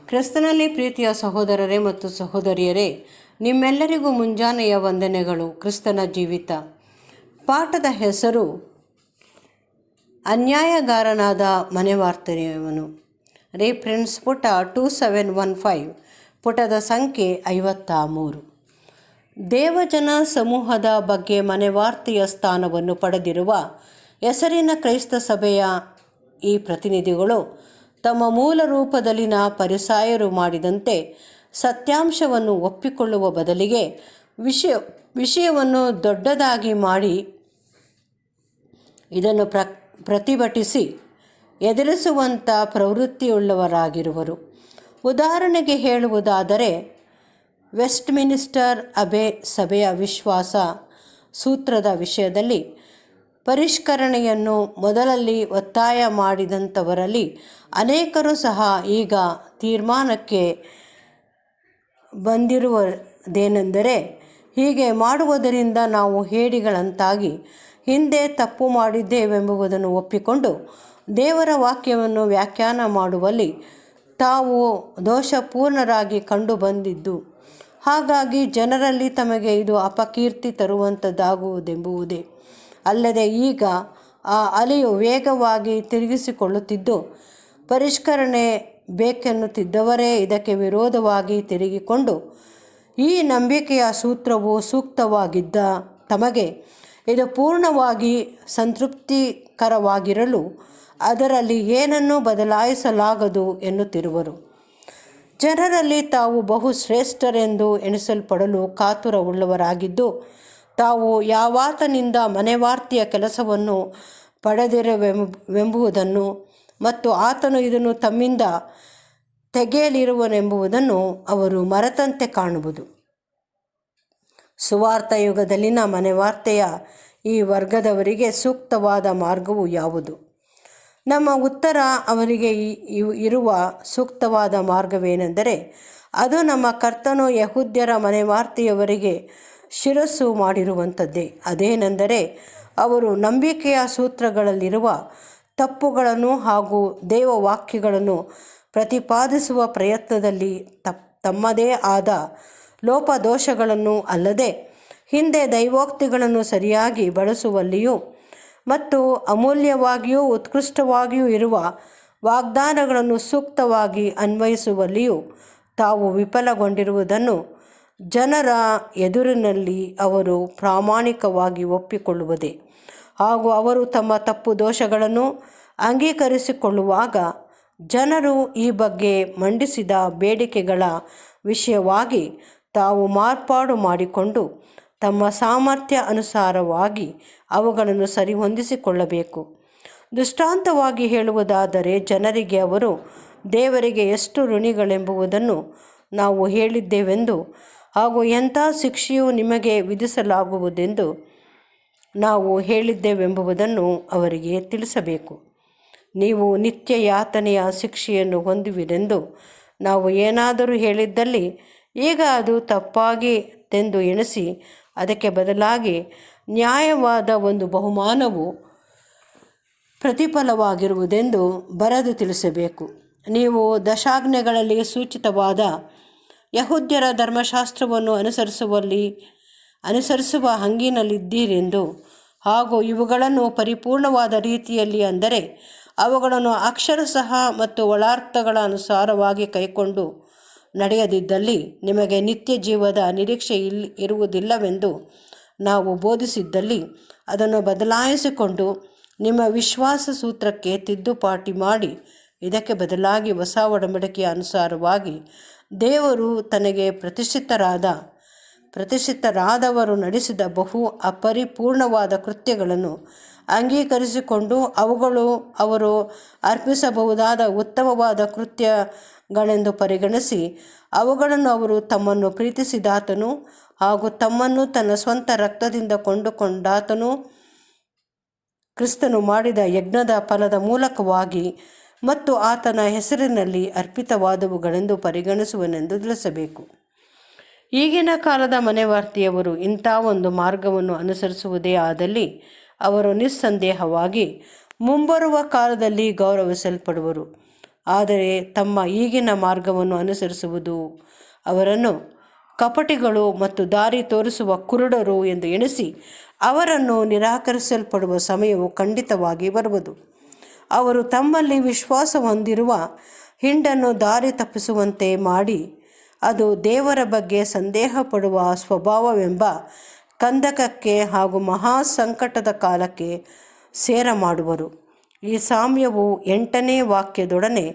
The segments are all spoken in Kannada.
ಕ್ರಿಸ್ತನಲ್ಲಿ ಪ್ರೀತಿಯ ಸಹೋದರರೇ ಮತ್ತು ಸಹೋದರಿಯರೇ, ನಿಮ್ಮೆಲ್ಲರಿಗೂ ಮುಂಜಾನೆಯ ವಂದನೆಗಳು. ಕ್ರಿಸ್ತನ ಜೀವಿತ ಪಾಠದ ಹೆಸರು ಅನ್ಯಾಯಗಾರನಾದ ಮನೆವಾರ್ತೆಯವನು. ರೆಫರೆನ್ಸ್ ಪುಟ 2715, ಪುಟದ ಸಂಖ್ಯೆ 53. ದೇವಜನ ಸಮೂಹದ ಬಗ್ಗೆ ಮನೆವಾರ್ತೆಯ ಸ್ಥಾನವನ್ನು ಪಡೆದಿರುವ ಹೆಸರಿನ ಕ್ರೈಸ್ತ ಸಭೆಯ ಈ ಪ್ರತಿನಿಧಿಗಳು ತಮ್ಮ ಮೂಲ ರೂಪದಲ್ಲಿನ ಫರಿಸಾಯರು ಮಾಡಿದಂತೆ ಸತ್ಯಾಂಶವನ್ನು ಒಪ್ಪಿಕೊಳ್ಳುವ ಬದಲಿಗೆ ವಿಷಯವನ್ನು ದೊಡ್ಡದಾಗಿ ಮಾಡಿ ಇದನ್ನು ಪ್ರತಿಭಟಿಸಿ ಎದುರಿಸುವಂಥ ಪ್ರವೃತ್ತಿಯುಳ್ಳವರಾಗಿರುವರು. ಉದಾಹರಣೆಗೆ ಹೇಳುವುದಾದರೆ, ವೆಸ್ಟ್ಮಿನಿಸ್ಟರ್ ಅಬೆ ಸಭೆಯ ವಿಶ್ವಾಸ ಸೂತ್ರದ ವಿಷಯದಲ್ಲಿ ಪರಿಷ್ಕರಣೆಯನ್ನು ಮೊದಲಲ್ಲಿ ಒತ್ತಾಯ ಮಾಡಿದಂಥವರಲ್ಲಿ ಅನೇಕರು ಸಹ ಈಗ ತೀರ್ಮಾನಕ್ಕೆ ಬಂದಿರುವುದೇನೆಂದರೆ, ಹೀಗೆ ಮಾಡುವುದರಿಂದ ನಾವು ಹೇಡಿಗಳಂತಾಗಿ ಹಿಂದೆ ತಪ್ಪು ಮಾಡಿದ್ದೇವೆಂಬುದನ್ನು ಒಪ್ಪಿಕೊಂಡು ದೇವರ ವಾಕ್ಯವನ್ನು ವ್ಯಾಖ್ಯಾನ ಮಾಡುವಲ್ಲಿ ತಾವು ದೋಷಪೂರ್ಣರಾಗಿ ಕಂಡುಬಂದಿದ್ದು, ಹಾಗಾಗಿ ಜನರಲ್ಲಿ ತಮಗೆ ಇದು ಅಪಕೀರ್ತಿ ತರುವಂಥದ್ದಾಗುವುದೆಂಬುದೇ ಅಲ್ಲದೆ, ಈಗ ಆ ಅಲೆಯು ವೇಗವಾಗಿ ತಿರುಗಿಸಿಕೊಳ್ಳುತ್ತಿದ್ದು, ಪರಿಷ್ಕರಣೆ ಬೇಕೆನ್ನುತ್ತಿದ್ದವರೇ ಇದಕ್ಕೆ ವಿರೋಧವಾಗಿ ತಿರುಗಿಕೊಂಡು, ಈ ನಂಬಿಕೆಯ ಸೂತ್ರವು ಸೂಕ್ತವಾಗಿದ್ದ ತಮಗೆ ಇದು ಪೂರ್ಣವಾಗಿ ಸಂತೃಪ್ತಿಕರವಾಗಿರಲು ಅದರಲ್ಲಿ ಏನನ್ನೂ ಬದಲಾಯಿಸಲಾಗದು ಎನ್ನುತ್ತಿರುವರು. ಜನರಲ್ಲಿ ತಾವು ಬಹು ಶ್ರೇಷ್ಠರೆಂದು ಎಣಿಸಲ್ಪಡಲು ಕಾತುರವುಳ್ಳವರಾಗಿದ್ದು, ತಾವು ಯಾವಾತನಿಂದ ಮನೆವಾರ್ತೆಯ ಕೆಲಸವನ್ನು ಪಡೆದಿರುವೆಂಬುದನ್ನು ಮತ್ತು ಆತನು ಇದನ್ನು ತಮ್ಮಿಂದ ತೆಗೆಯಲಿರುವನೆಂಬುದನ್ನು ಅವರು ಮರೆತಂತೆ ಕಾಣುವುದು. ಸುವಾರ್ಥ ಯುಗದಲ್ಲಿನ ಮನೆವಾರ್ತೆಯ ಈ ವರ್ಗದವರಿಗೆ ಸೂಕ್ತವಾದ ಮಾರ್ಗವು ಯಾವುದು? ನಮ್ಮ ಉತ್ತರ ಅವರಿಗೆ ಇರುವ ಸೂಕ್ತವಾದ ಮಾರ್ಗವೇನೆಂದರೆ, ಅದು ನಮ್ಮ ಕರ್ತನು ಯೆಹೂದ್ಯರ ಮನೆವಾರ್ತೆಯವರಿಗೆ ಶಿರಸ್ಸು ಮಾಡಿರುವಂಥದ್ದೇ. ಅದೇನೆಂದರೆ, ಅವರು ನಂಬಿಕೆಯ ಸೂತ್ರಗಳಲ್ಲಿರುವ ತಪ್ಪುಗಳನ್ನು ಹಾಗೂ ದೇವವಾಕ್ಯಗಳನ್ನು ಪ್ರತಿಪಾದಿಸುವ ಪ್ರಯತ್ನದಲ್ಲಿ ತಮ್ಮದೇ ಆದ ಲೋಪದೋಷಗಳನ್ನು ಅಲ್ಲದೆ, ಹಿಂದೆ ದೈವೋಕ್ತಿಗಳನ್ನು ಸರಿಯಾಗಿ ಬಳಸುವಲ್ಲಿಯೂ ಮತ್ತು ಅಮೂಲ್ಯವಾಗಿಯೂ ಉತ್ಕೃಷ್ಟವಾಗಿಯೂ ಇರುವ ವಾಗ್ದಾನಗಳನ್ನು ಸೂಕ್ತವಾಗಿ ಅನ್ವಯಿಸುವಲ್ಲಿಯೂ ತಾವು ವಿಫಲಗೊಂಡಿರುವುದನ್ನು ಜನರ ಎದುರಿನಲ್ಲಿ ಅವರು ಪ್ರಾಮಾಣಿಕವಾಗಿ ಒಪ್ಪಿಕೊಳ್ಳುವುದೇ. ಹಾಗೂ ಅವರು ತಮ್ಮ ತಪ್ಪು ದೋಷಗಳನ್ನು ಅಂಗೀಕರಿಸಿಕೊಳ್ಳುವಾಗ ಜನರು ಈ ಬಗ್ಗೆ ಮಂಡಿಸಿದ ಬೇಡಿಕೆಗಳ ವಿಷಯವಾಗಿ ತಾವು ಮಾರ್ಪಾಡು ಮಾಡಿಕೊಂಡು ತಮ್ಮ ಸಾಮರ್ಥ್ಯ ಅನುಸಾರವಾಗಿ ಅವುಗಳನ್ನು ಸರಿಹೊಂದಿಸಿಕೊಳ್ಳಬೇಕು. ದೃಷ್ಟಾಂತವಾಗಿ ಹೇಳುವುದಾದರೆ, ಜನರಿಗೆ ಅವರು ದೇವರಿಗೆ ಎಷ್ಟು ಋಣಿಗಳೆಂಬುದನ್ನು ನಾವು ಹೇಳಿದ್ದೇವೆಂದು ಹಾಗೂ ಎಂಥ ಶಿಕ್ಷೆಯು ನಿಮಗೆ ವಿಧಿಸಲಾಗುವುದೆಂದು ನಾವು ಹೇಳಿದ್ದೇವೆಂಬುದನ್ನು ಅವರಿಗೆ ತಿಳಿಸಬೇಕು. ನೀವು ನಿತ್ಯ ಯಾತನೆಯ ಶಿಕ್ಷೆಯನ್ನು ನಾವು ಏನಾದರೂ ಹೇಳಿದ್ದಲ್ಲಿ ಈಗ ಅದು ತಪ್ಪಾಗಿತ್ತೆಂದು ಎಣಿಸಿ ಅದಕ್ಕೆ ಬದಲಾಗಿ ನ್ಯಾಯವಾದ ಒಂದು ಬಹುಮಾನವು ಪ್ರತಿಫಲವಾಗಿರುವುದೆಂದು ಬರೆದು ತಿಳಿಸಬೇಕು. ನೀವು ದಶಾಜ್ಞೆಗಳಲ್ಲಿ ಸೂಚಿತವಾದ ಯೆಹೂದ್ಯರ ಧರ್ಮಶಾಸ್ತ್ರವನ್ನು ಅನುಸರಿಸುವ ಹಂಗಿನಲ್ಲಿದ್ದೀರೆಂದು ಹಾಗೂ ಇವುಗಳನ್ನು ಪರಿಪೂರ್ಣವಾದ ರೀತಿಯಲ್ಲಿ, ಅಂದರೆ ಅವುಗಳನ್ನು ಅಕ್ಷರಶಃ ಮತ್ತು ಒಳಾರ್ಥಗಳ ಅನುಸಾರವಾಗಿ ಕೈಕೊಂಡು ನಡೆಯದಿದ್ದಲ್ಲಿ ನಿಮಗೆ ನಿತ್ಯ ಜೀವದ ನಿರೀಕ್ಷೆ ಇರುವುದಿಲ್ಲವೆಂದು ನಾವು ಬೋಧಿಸಿದ್ದಲ್ಲಿ, ಅದನ್ನು ಬದಲಾಯಿಸಿಕೊಂಡು ನಿಮ್ಮ ವಿಶ್ವಾಸ ಸೂತ್ರಕ್ಕೆ ತಿದ್ದುಪಾಟಿ ಮಾಡಿ ಇದಕ್ಕೆ ಬದಲಾಗಿ ಹೊಸ ಒಡಂಬಡಿಕೆಯ ಅನುಸಾರವಾಗಿ ದೇವರು ತನಗೆ ಪ್ರತಿಷ್ಠಿತರಾದವರು ನಡೆಸಿದ ಬಹು ಅಪರಿಪೂರ್ಣವಾದ ಕೃತ್ಯಗಳನ್ನು ಅಂಗೀಕರಿಸಿಕೊಂಡು ಅವರು ಅರ್ಪಿಸಬಹುದಾದ ಉತ್ತಮವಾದ ಕೃತ್ಯಗಳೆಂದು ಪರಿಗಣಿಸಿ ಅವುಗಳನ್ನು ಅವರು ತಮ್ಮನ್ನು ಪ್ರೀತಿಸಿದಾತನು ಹಾಗೂ ತಮ್ಮನ್ನು ತನ್ನ ಸ್ವಂತ ರಕ್ತದಿಂದ ಕೊಂಡುಕೊಂಡಾತನು ಕ್ರಿಸ್ತನು ಮಾಡಿದ ಯಜ್ಞದ ಫಲದ ಮೂಲಕವಾಗಿ ಮತ್ತು ಆತನ ಹೆಸರಿನಲ್ಲಿ ಅರ್ಪಿತವಾದವುಗಳೆಂದು ಪರಿಗಣಿಸುವನೆಂದು ತಿಳಿಸಬೇಕು. ಈಗಿನ ಕಾಲದ ಮನೆವಾರ್ತೆಯವರು ಇಂಥ ಒಂದು ಮಾರ್ಗವನ್ನು ಅನುಸರಿಸುವುದೇ ಆದಲ್ಲಿ ಅವರು ನಿಸ್ಸಂದೇಹವಾಗಿ ಮುಂಬರುವ ಕಾಲದಲ್ಲಿ ಗೌರವಿಸಲ್ಪಡುವರು. ಆದರೆ ತಮ್ಮ ಈಗಿನ ಮಾರ್ಗವನ್ನು ಅನುಸರಿಸುವುದು ಅವರನ್ನು ಕಪಟಿಗಳು ಮತ್ತು ದಾರಿ ತೋರಿಸುವ ಕುರುಡರು ಎಂದು ಎಣಿಸಿ ಅವರನ್ನು ನಿರಾಕರಿಸಲ್ಪಡುವ ಸಮಯವು ಖಂಡಿತವಾಗಿ ಬರುವುದು. ಅವರು ತಮ್ಮಲ್ಲಿ ವಿಶ್ವಾಸ ಹೊಂದಿರುವ ಹಿಂಡನ್ನು ದಾರಿ ತಪ್ಪಿಸುವಂತೆ ಮಾಡಿ ಅದು ದೇವರ ಬಗ್ಗೆ ಸಂದೇಹ ಪಡುವ ಸ್ವಭಾವವೆಂಬ ಕಂದಕಕ್ಕೆ ಹಾಗೂ ಮಹಾ ಸಂಕಟದ ಕಾಲಕ್ಕೆ ಸೇರ ಮಾಡುವರು. ಈ ಸಾಮ್ಯವು 8ನೇ ವಾಕ್ಯದೊಡನೆ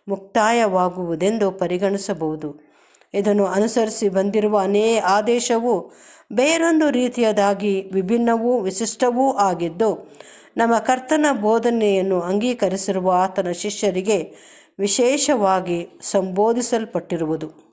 ಮುಕ್ತಾಯವಾಗುವುದೆಂದು ಪರಿಗಣಿಸಬಹುದು. ಇದನ್ನು ಅನುಸರಿಸಿ ಬಂದಿರುವ ಆದೇಶವು ಬೇರೊಂದು ರೀತಿಯದಾಗಿ ವಿಭಿನ್ನವೂ ವಿಶಿಷ್ಟವೂ ಆಗಿದ್ದು, ನಮ್ಮ ಕರ್ತನ ಬೋಧನೆಯನ್ನು ಅಂಗೀಕರಿಸಿರುವ ಆತನ ಶಿಷ್ಯರಿಗೆ ವಿಶೇಷವಾಗಿ ಸಂಬೋಧಿಸಲ್ಪಟ್ಟಿರುವುದು.